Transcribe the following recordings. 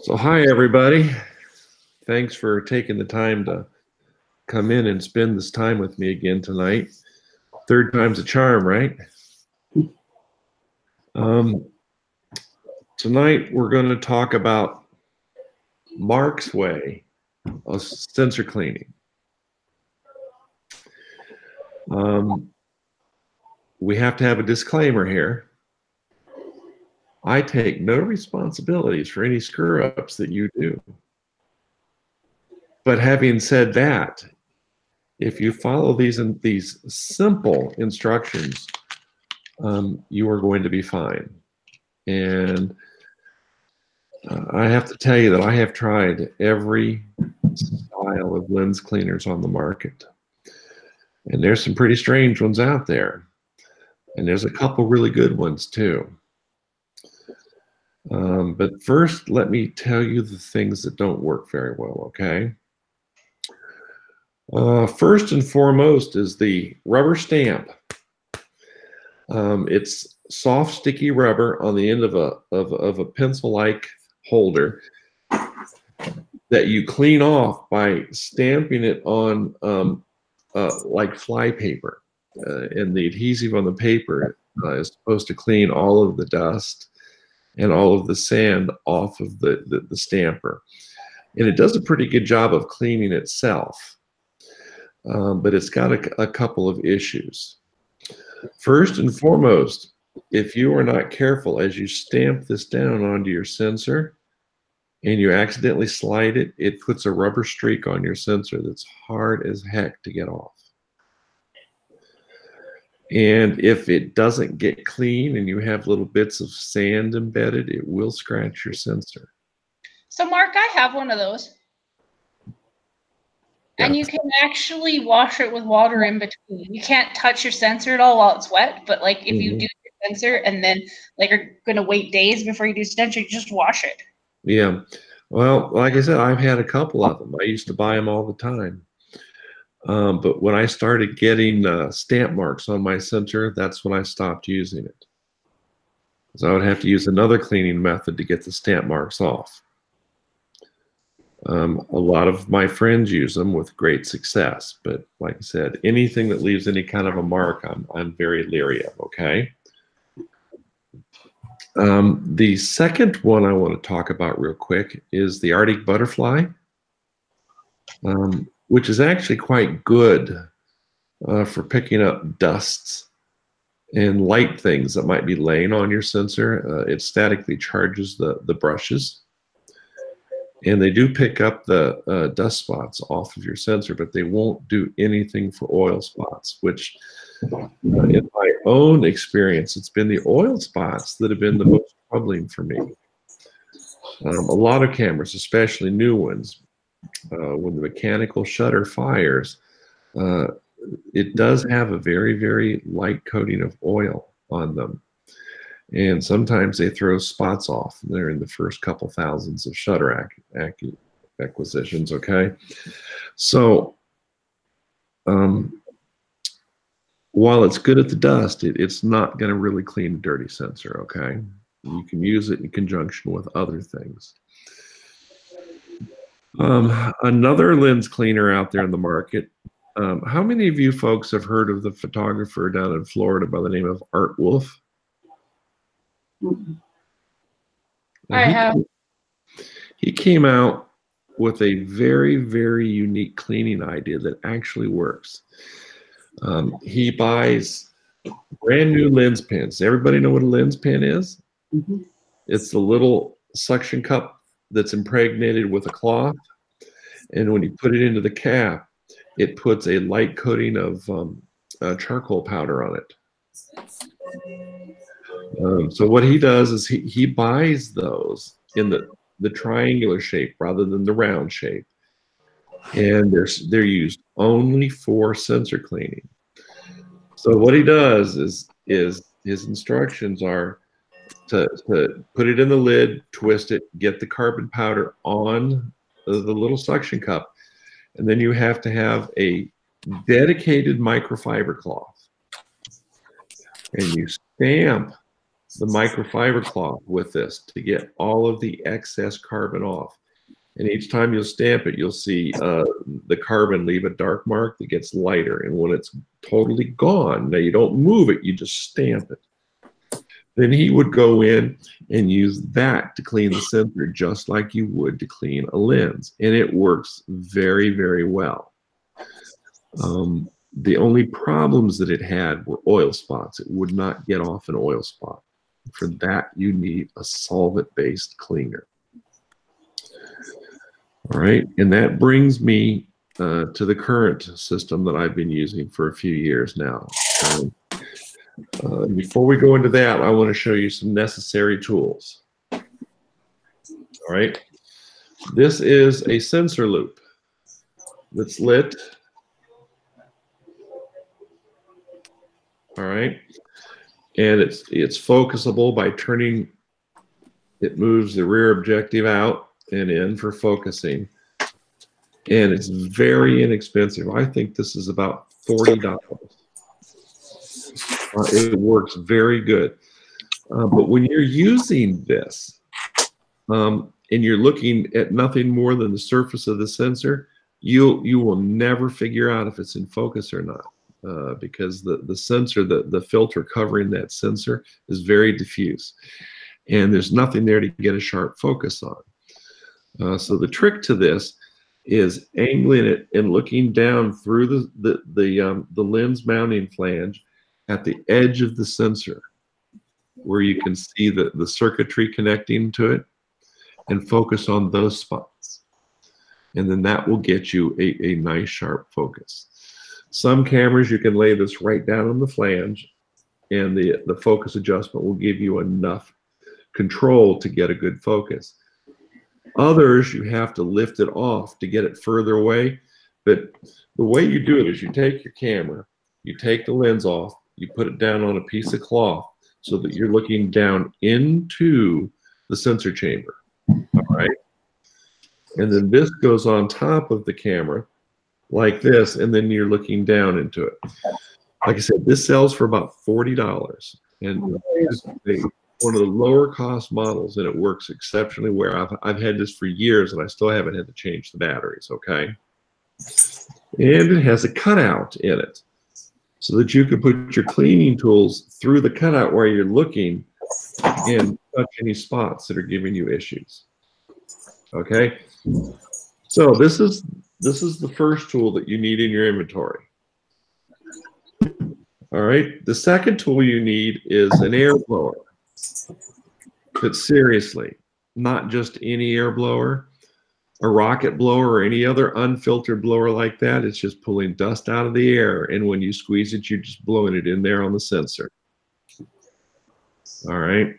So hi everybody. Thanks for taking the time to come in and spend this time with me again tonight. Third time's a charm, right? Tonight we're going to talk about Mark's way of sensor cleaning. We have to have a disclaimer here. I take no responsibilities for any screw-ups that you do. But having said that, if you follow these simple instructions, you are going to be fine. And I have to tell you that I have tried every style of lens cleaners on the market. And there's some pretty strange ones out there. And there's a couple really good ones too. But first, let me tell you the things that don't work very well, okay? First and foremost is the rubber stamp. It's soft, sticky rubber on the end of a pencil-like holder that you clean off by stamping it on like fly paper. And the adhesive on the paper is supposed to clean all of the dust and all of the sand off of the stamper. And it does a pretty good job of cleaning itself. But it's got a couple of issues. First and foremost, if you are not careful as you stamp this down onto your sensor and you accidentally slide it, it puts a rubber streak on your sensor that's hard as heck to get off. And if it doesn't get clean and you have little bits of sand embedded, it will scratch your sensor. So Mark, I have one of those. And you can actually wash it with water in between. You can't touch your sensor at all while it's wet, but like if you do your sensor and then like are gonna wait days before you do sensor, you just wash it. Yeah. Well, like I said, I've had a couple of them. I used to buy them all the time. But when I started getting stamp marks on my sensor, that's when I stopped using it. So I would have to use another cleaning method to get the stamp marks off. A lot of my friends use them with great success, but like I said, anything that leaves any kind of a mark, I'm very leery of, okay? The second one I want to talk about real quick is the Arctic butterfly, which is actually quite good for picking up dusts and light things that might be laying on your sensor. It statically charges the brushes. And they do pick up the dust spots off of your sensor, but they won't do anything for oil spots, which in my own experience, it's been the oil spots that have been the most troubling for me. A lot of cameras, especially new ones, when the mechanical shutter fires, it does have a very, very light coating of oil on them. And sometimes they throw spots off. They're in the first couple thousands of shutter acquisitions, okay? So while it's good at the dust, it's not going to really clean a dirty sensor, okay? You can use it in conjunction with other things. Another lens cleaner out there in the market. How many of you folks have heard of the photographer down in Florida by the name of Art Wolf? I have. He came out with a very, very unique cleaning idea that actually works. He buys brand new lens pens. Everybody know what a lens pen is? Mm-hmm. It's the little suction cup that's impregnated with a cloth. And when you put it into the cap, it puts a light coating of charcoal powder on it. So what he does is he buys those in the triangular shape rather than the round shape, and they're used only for sensor cleaning. So what he does is his instructions are to put it in the lid, twist it, get the carbon powder on the little suction cup, and then you have to have a dedicated microfiber cloth, and you stamp the microfiber cloth with this to get all of the excess carbon off. And each time you'll stamp it, you'll see the carbon leave a dark mark that gets lighter. And when it's totally gone, now you don't move it, you just stamp it. Then he would go in and use that to clean the sensor just like you would to clean a lens. And it works very, very well. The only problems that it had were oil spots. It would not get off an oil spot. For that, you need a solvent-based cleaner. All right, and that brings me to the current system that I've been using for a few years now. Before we go into that, I want to show you some necessary tools. All right, this is a sensor loop that's lit. All right, and it's focusable by turning. It moves the rear objective out and in for focusing, and it's very inexpensive. I think this is about $40. It works very good, but when you're using this and you're looking at nothing more than the surface of the sensor, you will never figure out if it's in focus or not. Because the sensor, the filter covering that sensor is very diffuse, and there's nothing there to get a sharp focus on. So the trick to this is angling it and looking down through the lens mounting flange at the edge of the sensor, where you can see the circuitry connecting to it, and focus on those spots, and then that will get you a nice sharp focus. Some cameras, you can lay this right down on the flange, and the focus adjustment will give you enough control to get a good focus. Others, you have to lift it off to get it further away. But the way you do it is you take your camera, you take the lens off, you put it down on a piece of cloth so that you're looking down into the sensor chamber. All right. And then this goes on top of the camera like this, and then you're looking down into it. Like I said, this sells for about $40, and it's one of the lower cost models, and it works exceptionally well. I've had this for years, and I still haven't had to change the batteries, okay? And it has a cutout in it so that you can put your cleaning tools through the cutout while you're looking and touch any spots that are giving you issues, okay? So this is the first tool that you need in your inventory. All right, the second tool you need is an air blower. But seriously, not just any air blower, a rocket blower or any other unfiltered blower like that. It's just pulling dust out of the air, and when you squeeze it, you're just blowing it in there on the sensor. All right.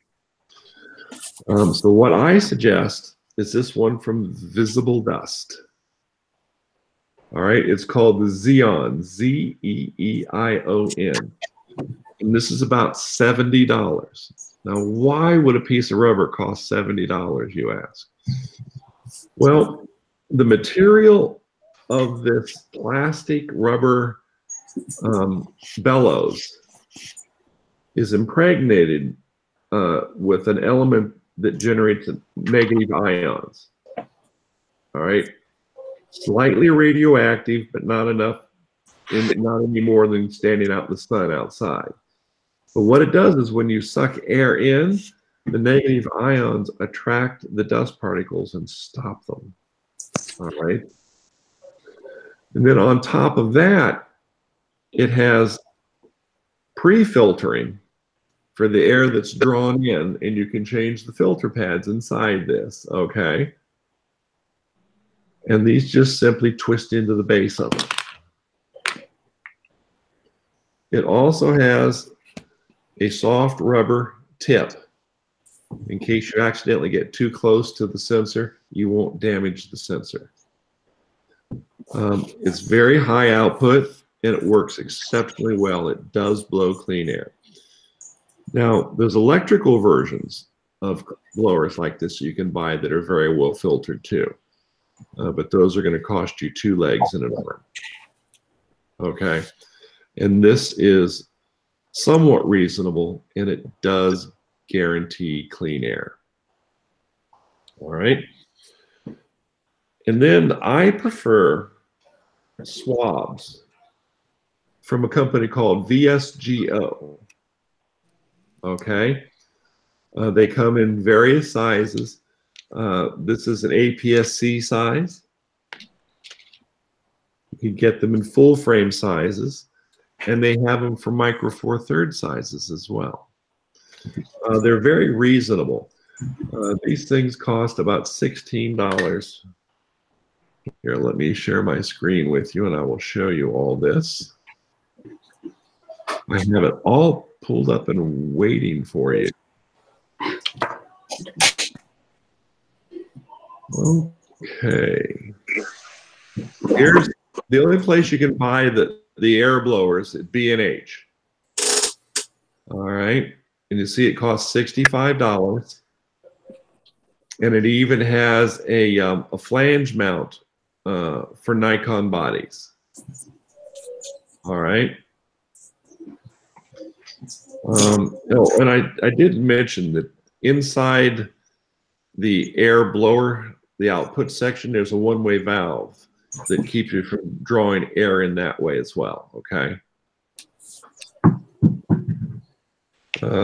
So what I suggest is this one from Visible Dust. All right, it's called the Zeon, Z-E-E-I-O-N. And this is about $70. Now, why would a piece of rubber cost $70, you ask? Well, the material of this plastic rubber bellows is impregnated with an element that generates negative ions. All right. Slightly radioactive, but not enough, not any more than standing out in the sun outside. But what it does is when you suck air in, the negative ions attract the dust particles and stop them. All right. And then on top of that, it has pre-filtering for the air that's drawn in, and you can change the filter pads inside this, okay? And these just simply twist into the base of it. It also has a soft rubber tip. In case you accidentally get too close to the sensor, you won't damage the sensor. It's very high output, and it works exceptionally well. It does blow clean air. Now, there's electrical versions of blowers like this you can buy that are very well filtered too. But those are going to cost you 2 legs and an arm. Okay. And this is somewhat reasonable, and it does guarantee clean air. All right. And then I prefer swabs from a company called VSGO. Okay. They come in various sizes. This is an APS-C size. You can get them in full frame sizes, and they have them for micro 4/3 sizes as well. They're very reasonable. These things cost about $16. Here, let me share my screen with you, and I will show you all this. I have it all pulled up and waiting for you. Okay. Here's the only place you can buy the air blowers at B&H. All right. And you see it costs $65. And it even has a flange mount for Nikon bodies. All right. And I did mention that inside the air blower, the output section, there's a one-way valve that keeps you from drawing air in that way as well, okay?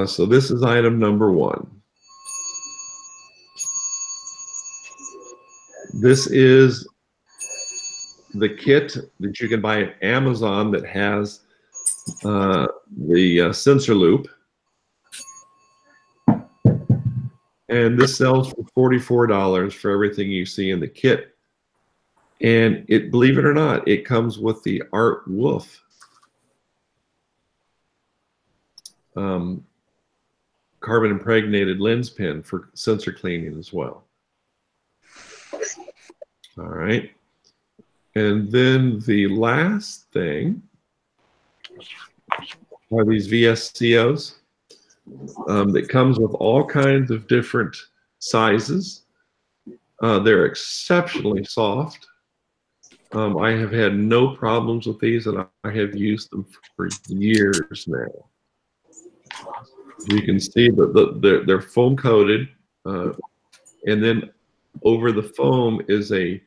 So this is item number 1. This is the kit that you can buy at Amazon that has the sensor loop. And this sells for $44 for everything you see in the kit. And it, believe it or not, it comes with the Art Wolf carbon impregnated lens pen for sensor cleaning as well. All right. And then the last thing are these VSCOs that comes with all kinds of different sizes. They're exceptionally soft. I have had no problems with these, and I have used them for years now. You can see that they're foam coated, and then over the foam is a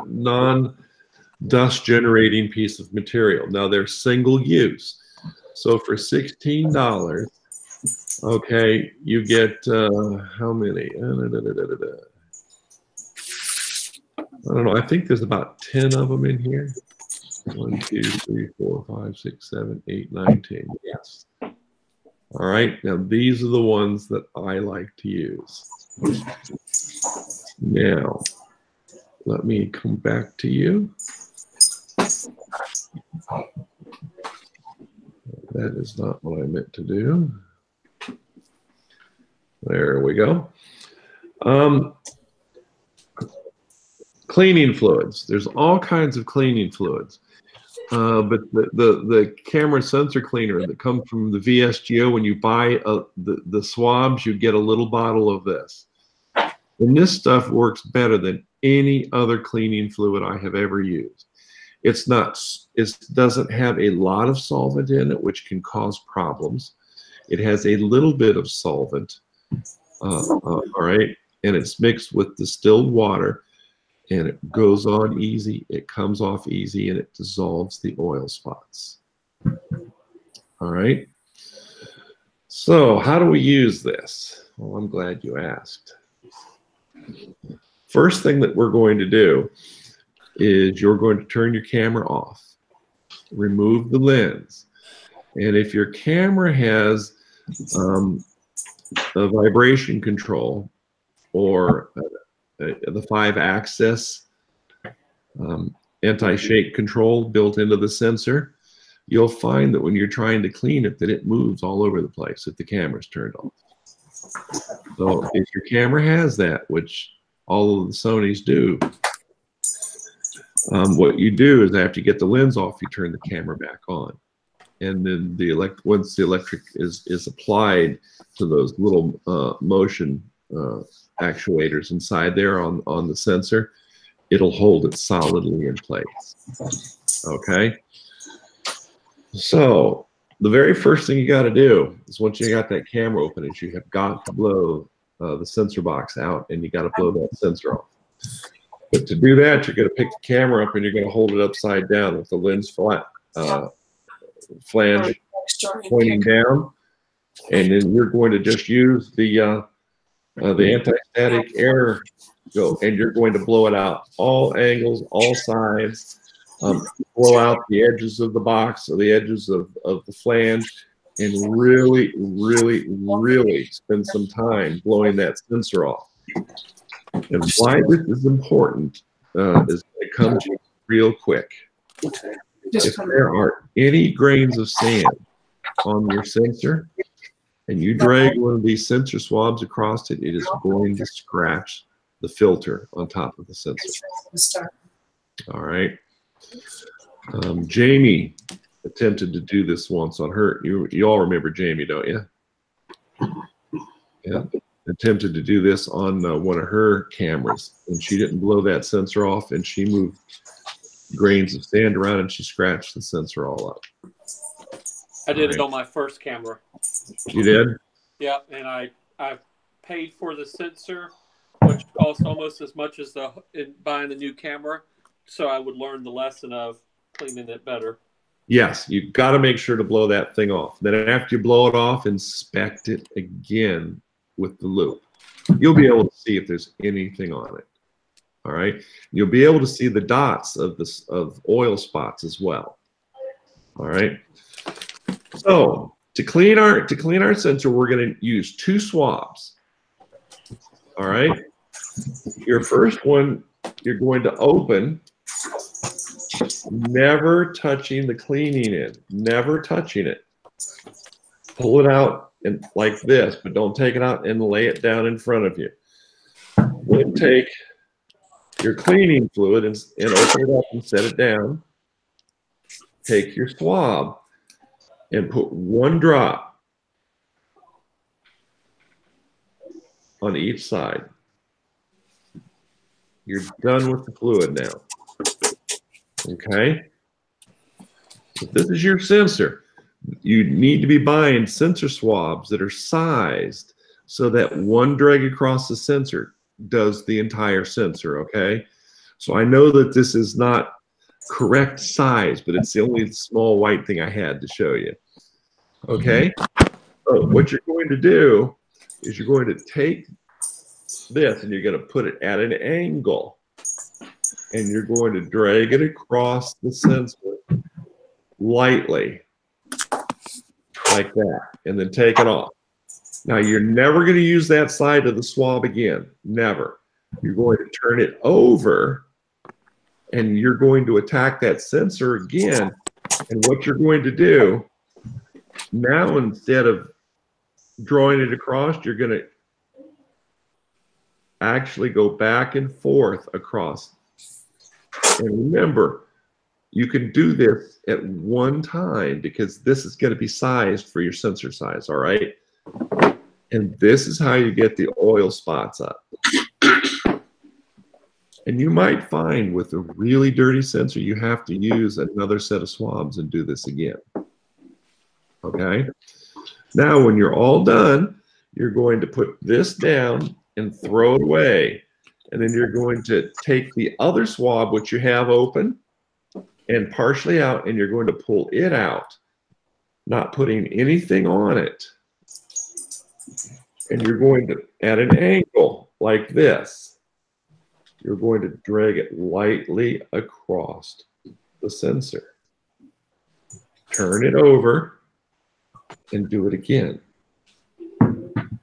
non-dust generating piece of material. Now they're single use, so for $16, okay, you get how many? I don't know. I think there's about 10 of them in here. 1, 2, 3, 4, 5, 6, 7, 8, 9, 10. Yes. All right. Now these are the ones that I like to use. Now, let me come back to you. That is not what I meant to do. There we go. Cleaning fluids. There's all kinds of cleaning fluids. But the camera sensor cleaner that comes from the VSGO, when you buy the swabs, you get a little bottle of this. And this stuff works better than any other cleaning fluid I have ever used. It doesn't have a lot of solvent in it, which can cause problems. It has a little bit of solvent, all right, and it's mixed with distilled water, and it goes on easy, it comes off easy, and it dissolves the oil spots. All right. So how do we use this? Well, I'm glad you asked. First thing that we're going to do is you're going to turn your camera off, remove the lens, and if your camera has a vibration control or the 5-axis anti-shake control built into the sensor, you'll find that when you're trying to clean it, that it moves all over the place if the camera's turned off. So if your camera has that, which all of the Sonys do, what you do is after you get the lens off, you turn the camera back on. And then once the electric is applied to those little motion actuators inside there on the sensor, it'll hold it solidly in place. Okay. So the very first thing you got to do is once you got that camera open is you have got to blow the sensor box out, and you got to blow that sensor off. But to do that, you're going to pick the camera up and you're going to hold it upside down with the lens flange pointing down, and then you're going to just use the anti-static air go, and you're going to blow it out all angles, all sides. Blow out the edges of the box or the edges of the flange, and really, really, really spend some time blowing that sensor off. And why this is important is it comes real quick. If there are any grains of sand on your sensor and you drag one of these sensor swabs across it, it is going to scratch the filter on top of the sensor. All right. Jamie attempted to do this once on her. You all remember Jamie, don't you? Yeah. Attempted to do this on one of her cameras, and she didn't blow that sensor off, and she moved grains of sand around, and she scratched the sensor all up. I did it on my first camera. You did? Yeah, and I paid for the sensor, which cost almost as much as buying the new camera. So I would learn the lesson of cleaning it better. Yes, you've got to make sure to blow that thing off. Then after you blow it off, inspect it again with the loupe. You'll be able to see if there's anything on it. All right. You'll be able to see the dots of oil spots as well. All right. So to clean our sensor, we're going to use 2 swabs. All right. Your first one, you're going to open, never touching the cleaning end, never touching it. Pull it out and like this, but don't take it out and lay it down in front of you. Then take your cleaning fluid and open it up and set it down. Take your swab and put 1 drop on each side. You're done with the fluid now. Okay? If this is your sensor, you need to be buying sensor swabs that are sized so that 1 drag across the sensor does the entire sensor, okay? So I know that this is not correct size, but it's the only small white thing I had to show you. Okay? So what you're going to do is you're going to take this and you're going to put it at an angle, and you're going to drag it across the sensor lightly like that, and then take it off. Now you're never going to use that side of the swab again, never. You're going to turn it over and you're going to attack that sensor again, and what you're going to do now, instead of drawing it across, you're going to actually go back and forth across. And remember, you can do this at one time because this is going to be sized for your sensor size, all right? And this is how you get the oil spots up. And you might find with a really dirty sensor, you have to use another set of swabs and do this again. Okay? Now, when you're all done, you're going to put this down and throw it away. And then you're going to take the other swab, which you have open and partially out, and you're going to pull it out, not putting anything on it. And you're going to, at an angle like this, you're going to drag it lightly across the sensor. Turn it over and do it again.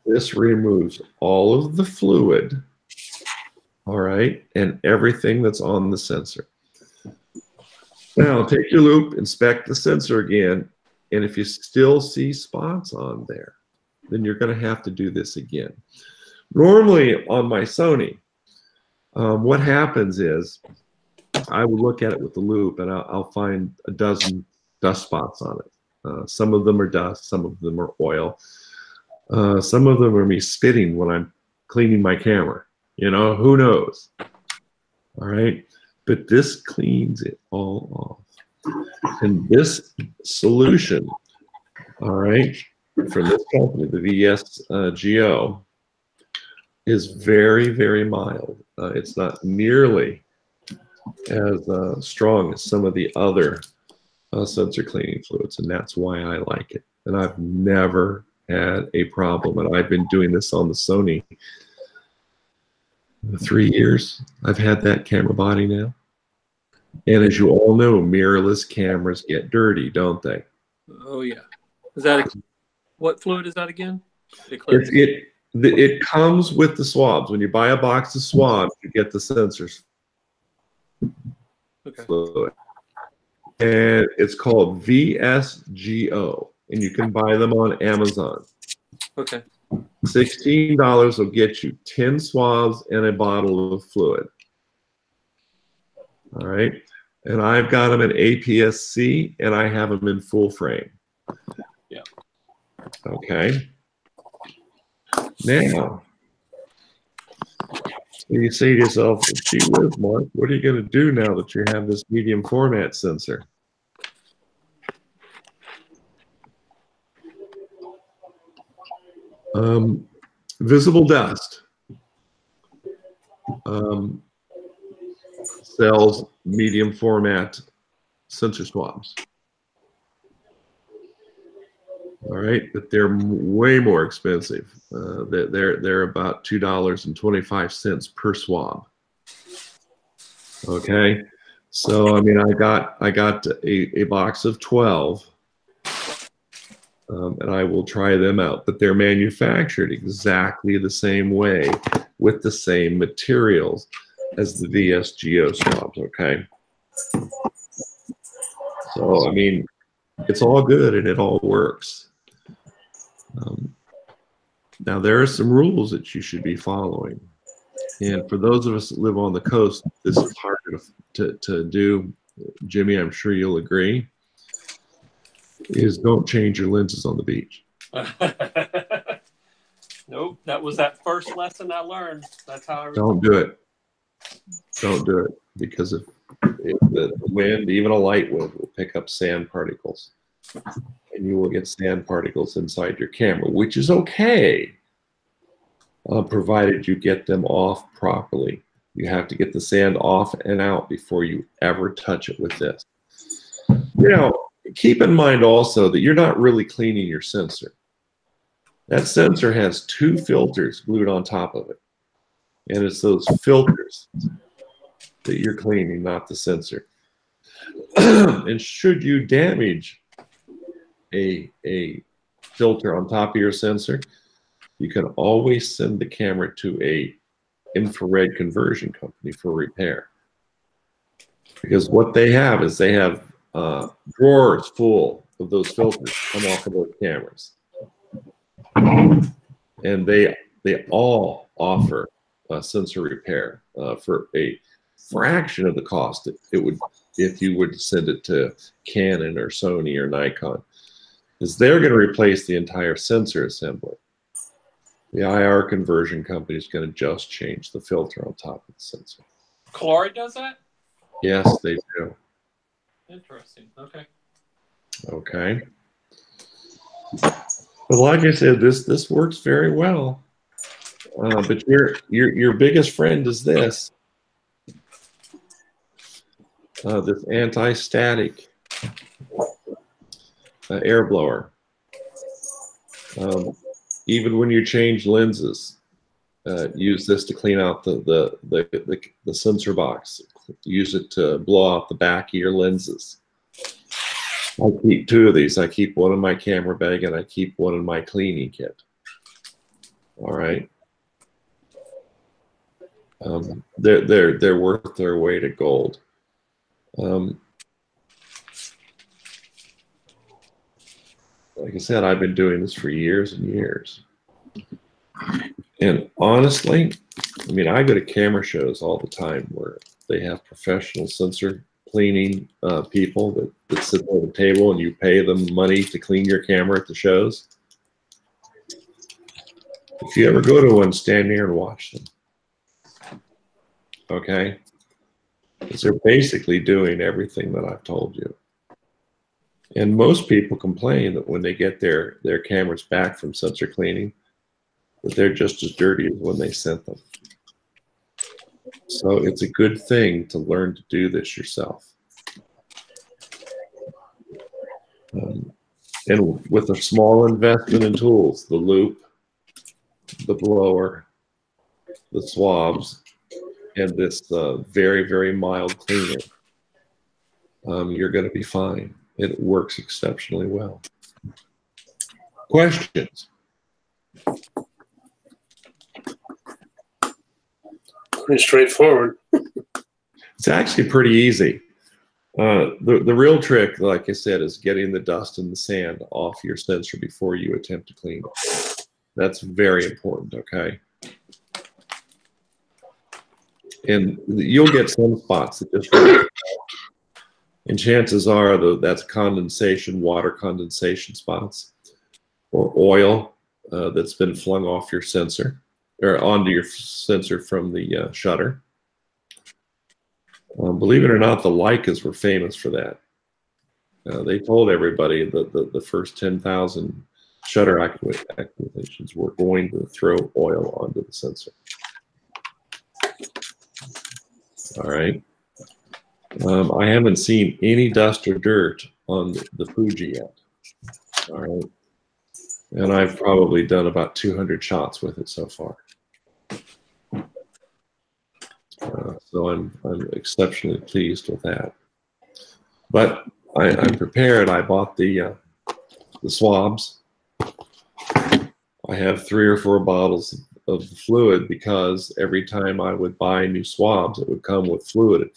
This removes all of the fluid, all right, and everything that's on the sensor. Now take your loupe, inspect the sensor again, and if you still see spots on there, then you're going to have to do this again. Normally on my Sony, what happens is I will look at it with the loupe and I'll find a dozen dust spots on it. Some of them are dust, some of them are oil. Some of them are me spitting when I'm cleaning my camera. You know, who knows? All right. But this cleans it all off. And this solution All right. From this company, the VSGO is very, very mild. It's not nearly as strong as some of the other sensor cleaning fluids, and that's why I like it. And I've never had a problem. And I've been doing this on the Sony 3 years. I've had that camera body now. And as you all know, mirrorless cameras get dirty, don't they? Oh yeah. Is that what fluid is that again? It comes with the swabs. When you buy a box of swabs, you get the sensors. Okay. Fluid. And it's called VSGO, and you can buy them on Amazon. Okay. $16 will get you 10 swabs and a bottle of fluid. All right. And I've got them in APS-C, and I have them in full frame. Yeah. Okay. Now, you say to yourself, gee whiz, Mark, what are you going to do now that you have this medium format sensor? Visible Dust sells medium format sensor swabs. All right, but they're way more expensive. They're about $2.25 per swab. Okay, so I mean, I got a box of 12, and I will try them out. But they're manufactured exactly the same way with the same materials as the VSGO swabs. Okay, so I mean, it's all good and it all works. Now, there are some rules that you should be following. And for those of us that live on the coast, this is hard to do. Jimmy, I'm sure you'll agree, is don't change your lenses on the beach. Nope, that was that first lesson I learned. That's how I Don't do it. Don't do it, because if the wind, even a light wind, will pick up sand particles. And you will get sand particles inside your camera, which is okay, provided you get them off properly. You have to get the sand off and out before you ever touch it with this. You know, keep in mind also that you're not really cleaning your sensor. That sensor has 2 filters glued on top of it. And it's those filters that you're cleaning, not the sensor. And should you damage a filter on top of your sensor, you can always send the camera to a infrared conversion company for repair. Because what they have is they have drawers full of those filters come off of those cameras. And they all offer sensor repair for a fraction of the cost it would if you would send it to Canon or Sony or Nikon. Is they're going to replace the entire sensor assembly. The IR conversion company is going to just change the filter on top of the sensor. Colori does that? Yes, they do. Interesting. Okay. Okay. But like I said, this works very well. But your biggest friend is this. This anti-static air blower. Even when you change lenses, use this to clean out the sensor box. Use it to blow out the back of your lenses. I keep 2 of these. I keep one in my camera bag and I keep one in my cleaning kit. All right. They're worth their weight of gold. Like I said, I've been doing this for years and years. And honestly, I mean, I go to camera shows all the time where they have professional sensor cleaning people that sit at the table and you pay them money to clean your camera at the shows. If you ever go to one, stand here and watch them. Okay? Because they're basically doing everything that I've told you. And most people complain that when they get their cameras back from sensor cleaning, that they're just as dirty as when they sent them. So it's a good thing to learn to do this yourself. And with a small investment in tools, the loop, the blower, the swabs, and this very, very mild cleaner, you're going to be fine. It works exceptionally well. Questions? Pretty straightforward. It's actually pretty easy. The real trick, like I said, is getting the dust and the sand off your sensor before you attempt to clean it. That's very important, okay? And you'll get some spots that just really, and chances are that's condensation, water condensation spots, or oil that's been flung off your sensor or onto your sensor from the shutter. Believe it or not, the Leicas were famous for that. They told everybody that the first 10,000 shutter activations were going to throw oil onto the sensor. All right. I haven't seen any dust or dirt on the Fuji yet. All right. And I've probably done about 200 shots with it so far. So I'm exceptionally pleased with that. But I'm prepared. I bought the swabs. I have 3 or 4 bottles of the fluid because every time I would buy new swabs, it would come with fluid.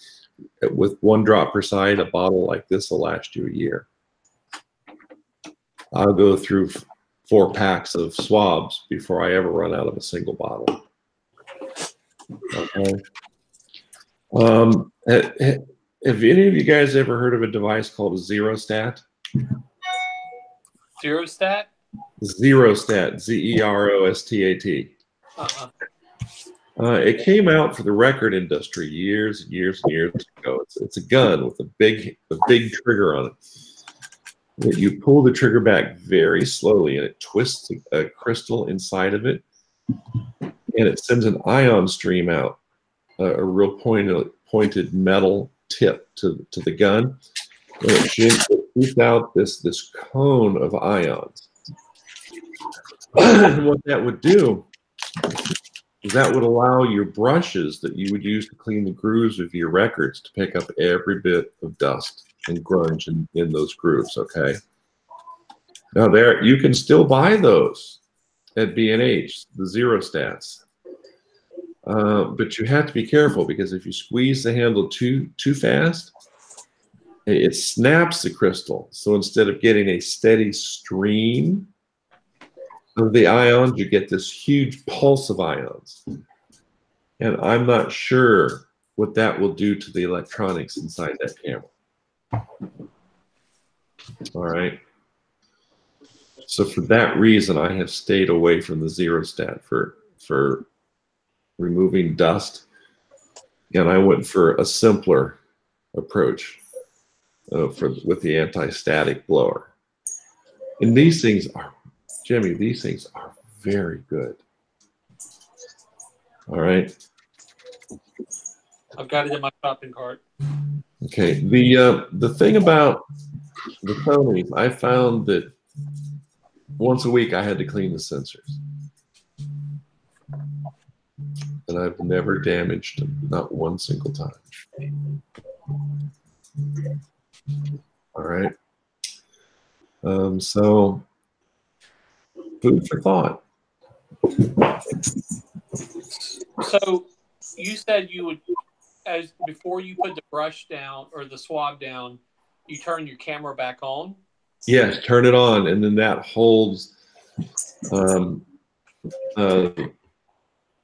With 1 drop per side, a bottle like this will last you a year. I'll go through 4 packs of swabs before I ever run out of a single bottle. Okay. Have any of you guys ever heard of a device called a Zerostat? Zerostat? Zerostat, Z-E-R-O-S-T-A-T. It came out for the record industry years and years and years ago. It's a gun with a big trigger on it. You pull the trigger back very slowly, and it twists a crystal inside of it, and it sends an ion stream out, a real pointed metal tip to the gun, and it shoots out this cone of ions. And what that would do is that would allow your brushes that you would use to clean the grooves of your records to pick up every bit of dust and grunge in those grooves, okay? Now you can still buy those at B&H, the Zerostats. But you have to be careful, because if you squeeze the handle too fast, it snaps the crystal. So instead of getting a steady stream of the ions, you get this huge pulse of ions. And I'm not sure what that will do to the electronics inside that camera. All right. So for that reason, I have stayed away from the Zerostat for removing dust. And I went for a simpler approach with the anti-static blower. And these things are, Jimmy, these things are very good. All right. I've got it in my shopping cart. Okay. The thing about the Tonys, I found that once a week I had to clean the sensors. And I've never damaged them, not one single time. All right. So, food for thought. So, you said you would, before you put the brush down or the swab down, you turn your camera back on? Yes, turn it on, and then that holds,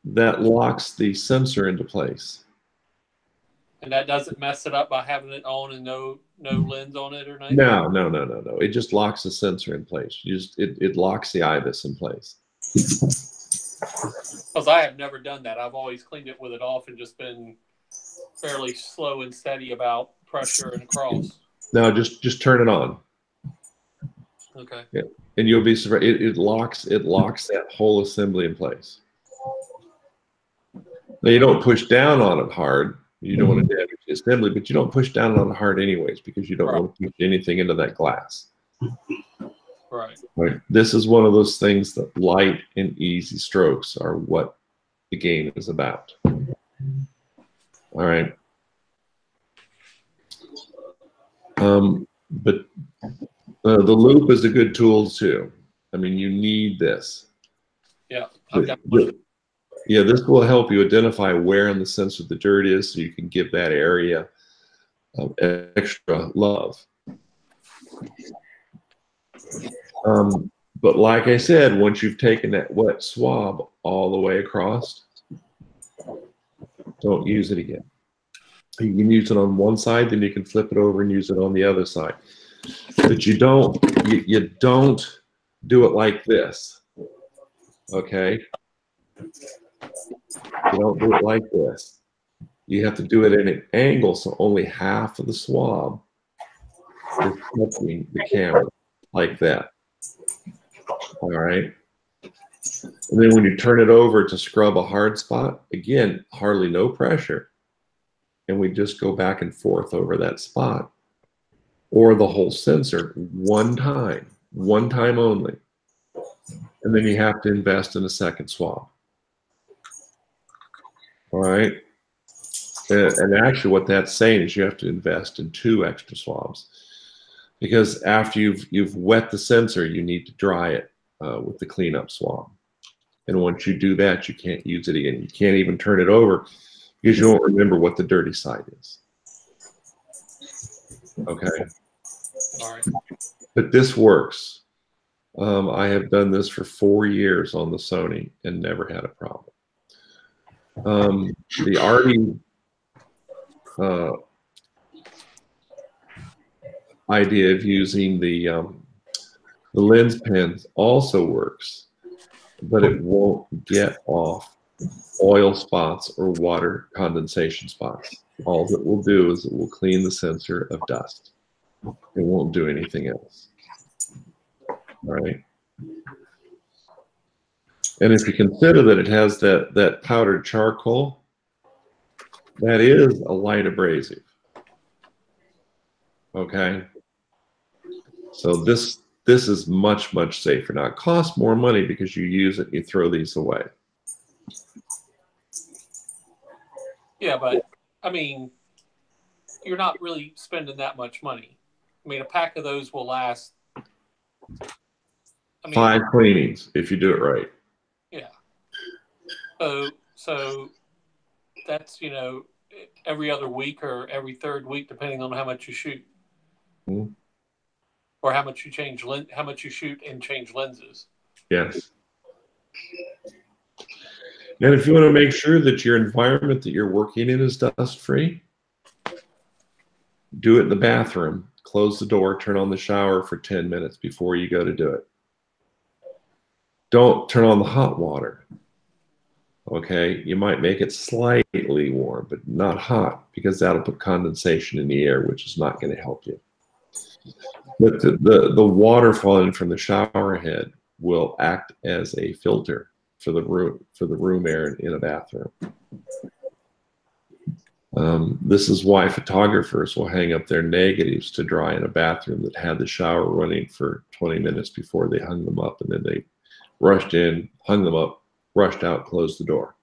that locks the sensor into place. And that doesn't mess it up by having it on and no lens on it or anything? No. It just locks the sensor in place. It locks the IBIS in place. Because I have never done that. I've always cleaned it with it off and just been fairly slow and steady about pressure and cross. No, just turn it on. Okay. Yeah. And you'll be surprised. It locks that whole assembly in place. Now you don't push down on it hard. You don't want to damage the assembly, but you don't push down on it hard anyways because you don't Right. want to push anything into that glass. Right. Right. This is one of those things that light and easy strokes are what the game is about. All right. But the loop is a good tool too. I mean, you need this. Yeah. Okay. Yeah, this will help you identify where in the sensor the dirt is, so you can give that area extra love. But like I said, once you've taken that wet swab all the way across, don't use it again. You can use it on one side, then you can flip it over and use it on the other side. But you don't do it like this. Okay? You don't do it like this. You have to do it at an angle, so only half of the swab is touching the camera, like that. All right? And then when you turn it over to scrub a hard spot, again, hardly no pressure. And we just go back and forth over that spot. Or the whole sensor one time only. And then you have to invest in a second swab. All right? And actually what that's saying is you have to invest in 2 extra swabs. Because after you've wet the sensor, you need to dry it with the cleanup swab. And once you do that, you can't use it again. You can't even turn it over because you won't remember what the dirty side is. Okay? All right. But this works. I have done this for 4 years on the Sony and never had a problem. The Arty idea of using the lens pens also works, but it won't get off oil spots or water condensation spots. All it will do is it will clean the sensor of dust. It won't do anything else. All right. And if you consider that it has that powdered charcoal, that is a light abrasive. Okay. So this is much, much safer. Now it costs more money because you use it and you throw these away. Yeah, but I mean, you're not really spending that much money. I mean, a pack of those will last. I mean, 5 cleanings if you do it right. Yeah. So that's, every other week or every third week, depending on how much you shoot, or how much you shoot and change lenses. Yes. And if you want to make sure that your environment that you're working in is dust-free, do it in the bathroom. Close the door, turn on the shower for 10 minutes before you go to do it. Don't turn on the hot water. Okay, you might make it slightly warm, but not hot, because that'll put condensation in the air, which is not going to help you. But the water falling from the shower head will act as a filter for the room air in a bathroom. This is why photographers will hang up their negatives to dry in a bathroom that had the shower running for 20 minutes before they hung them up, and then they rushed in, hung them up, rushed out, closed the door.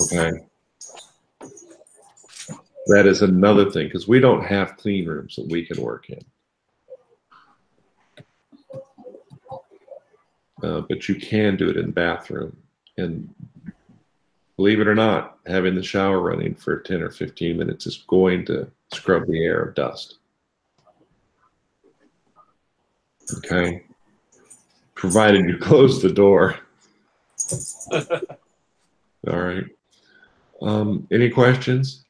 Okay. That is another thing, because we don't have clean rooms that we can work in. But you can do it in the bathroom. And believe it or not, having the shower running for 10 or 15 minutes is going to scrub the air of dust. Okay. Provided you close the door. All right. Any questions?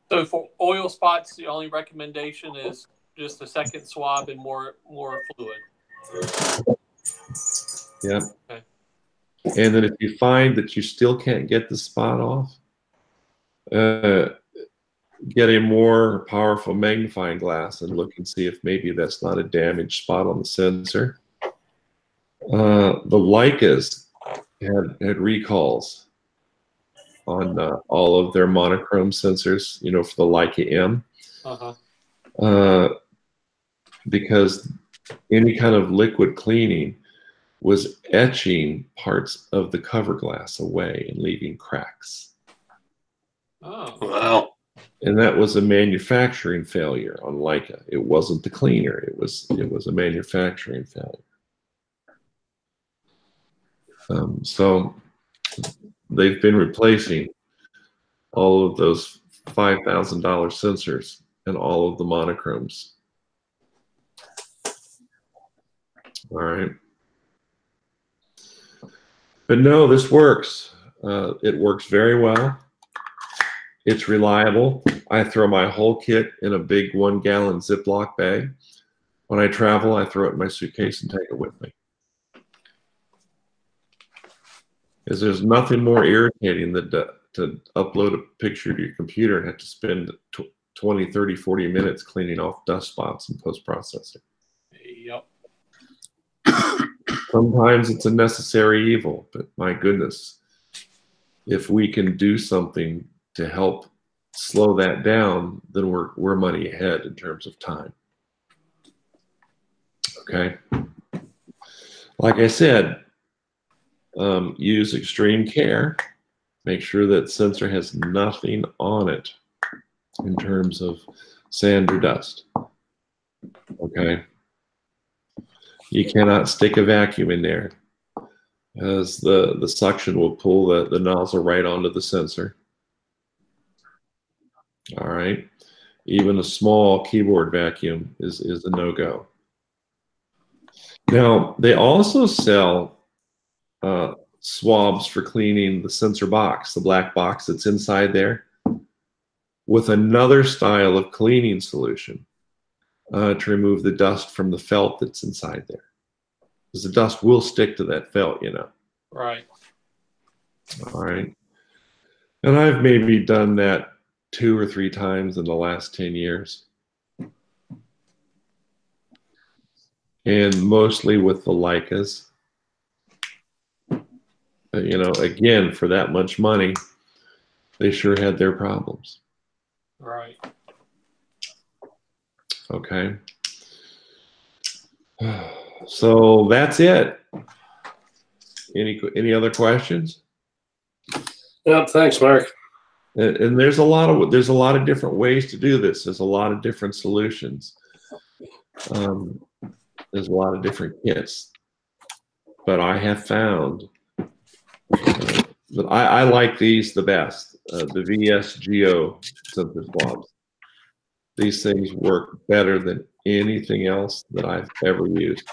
So for oil spots, the only recommendation is just a second swab and more fluid. Yep. Okay. And then if you find that you still can't get the spot off, get a more powerful magnifying glass and look and see if maybe that's not a damaged spot on the sensor. The Leicas had recalls on all of their monochrome sensors, you know, for the Leica M. Because any kind of liquid cleaning was etching parts of the cover glass away and leaving cracks. Oh, Wow. And that was a manufacturing failure on Leica. It wasn't the cleaner. It was a manufacturing failure. So they've been replacing all of those $5,000 sensors and all of the monochromes. All right. But no, this works. It works very well. It's reliable. I throw my whole kit in a big 1-gallon Ziploc bag. When I travel, I throw it in my suitcase and take it with me. Because there's nothing more irritating than to upload a picture to your computer and have to spend 20, 30, 40 minutes cleaning off dust spots in post-processing. yep. Sometimes it's a necessary evil, but my goodness, if we can do something to help slow that down, then we're money ahead in terms of time. Okay. Like I said, use extreme care. Make sure that sensor has nothing on it in terms of sand or dust. Okay. You cannot stick a vacuum in there, as the suction will pull the nozzle right onto the sensor. All right. Even a small keyboard vacuum is a no-go. Now, they also sell swabs for cleaning the sensor box, the black box that's inside there, with another style of cleaning solution to remove the dust from the felt that's inside there. Because the dust will stick to that felt, you know. Right. All right. And I've maybe done that 2 or 3 times in the last 10 years. And mostly with the Leicas. You know, again, for that much money, they sure had their problems. Right. Okay. So that's it. Any other questions? Yep, thanks, Mark. And there's a lot of different ways to do this. There's a lot of different solutions. There's a lot of different kits. But I have found that I like these the best. The VSGO sensor swabs. These things work better than anything else that I've ever used.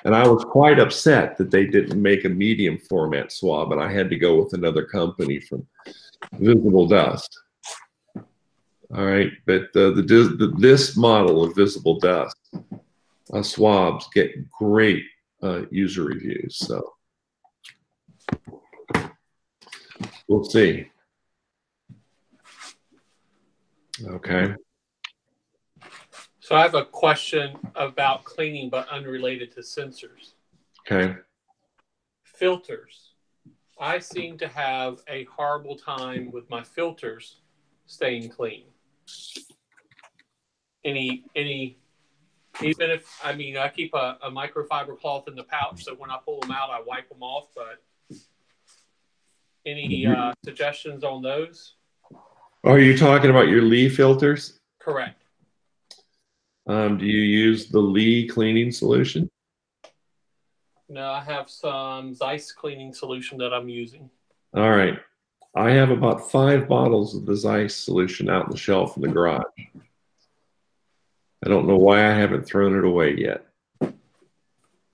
And I was quite upset that they didn't make a medium format swab, and I had to go with another company from Visible Dust. All right, but this model of Visible Dust swabs get great user reviews. So we'll see. Okay. So I have a question about cleaning, but unrelated to sensors. Okay. Filters. I seem to have a horrible time with my filters staying clean. Any, even if, I mean, I keep a microfiber cloth in the pouch, so when I pull them out, I wipe them off, but any suggestions on those? Are you talking about your Lee filters? Correct. Do you use the Lee cleaning solution? No, I have some Zeiss cleaning solution that I'm using. All right. I have about 5 bottles of the Zeiss solution out on the shelf in the garage. I don't know why I haven't thrown it away yet.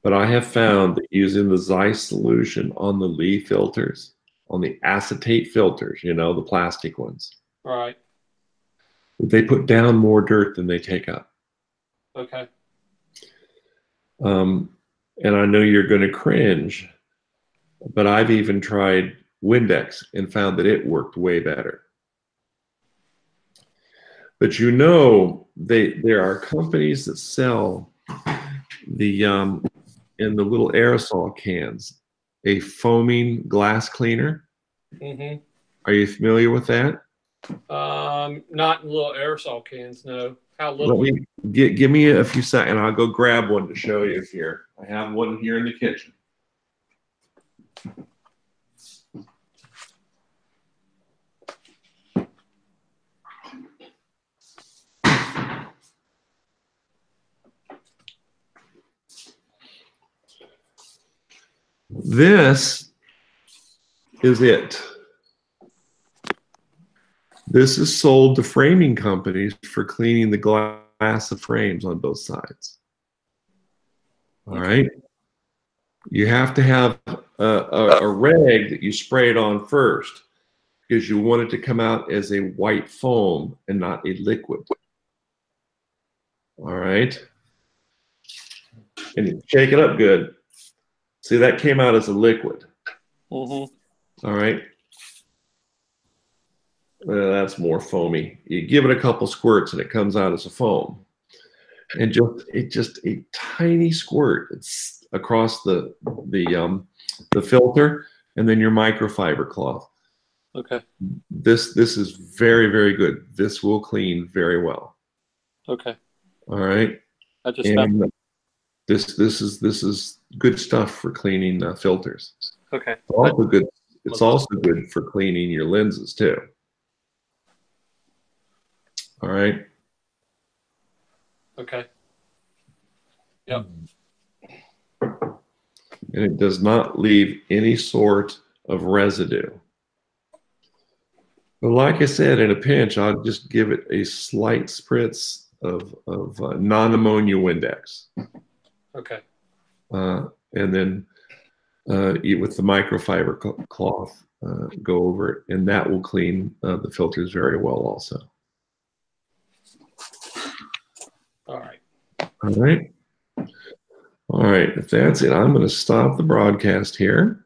But I have found that using the Zeiss solution on the Lee filters, on the acetate filters, you know, the plastic ones, Right. they put down more dirt than they take up. Okay. And I know you're going to cringe, but I've even tried Windex and found that it worked way better. But you know, there are companies that sell the in the little aerosol cans a foaming glass cleaner. Mm-hmm. Are you familiar with that? Not in little aerosol cans. No. How Let little? me give me a few seconds. I'll go grab one to show you here. I have one here in the kitchen. This is it. This is sold to framing companies for cleaning the glass of frames on both sides. All right. You have to have a rag that you spray it on first because you want it to come out as a white foam and not a liquid. All right. And you shake it up good. See, that came out as a liquid. Mm-hmm. All right. That's more foamy. You give it a couple squirts and it comes out as a foam. And just a tiny squirt. It's across the filter, and then your microfiber cloth. Okay. This is very, very good. This will clean very well. Okay. All right. I just and this is good stuff for cleaning filters. Okay. It's also good. It's also good for cleaning your lenses too. All right. Okay. Yep. And it does not leave any sort of residue. But like I said, in a pinch, I'll just give it a slight spritz of non-ammonia Windex. Okay. And then with the microfiber cloth, go over it, and that will clean the filters very well also. All right. All right. All right. If that's it, I'm going to stop the broadcast here.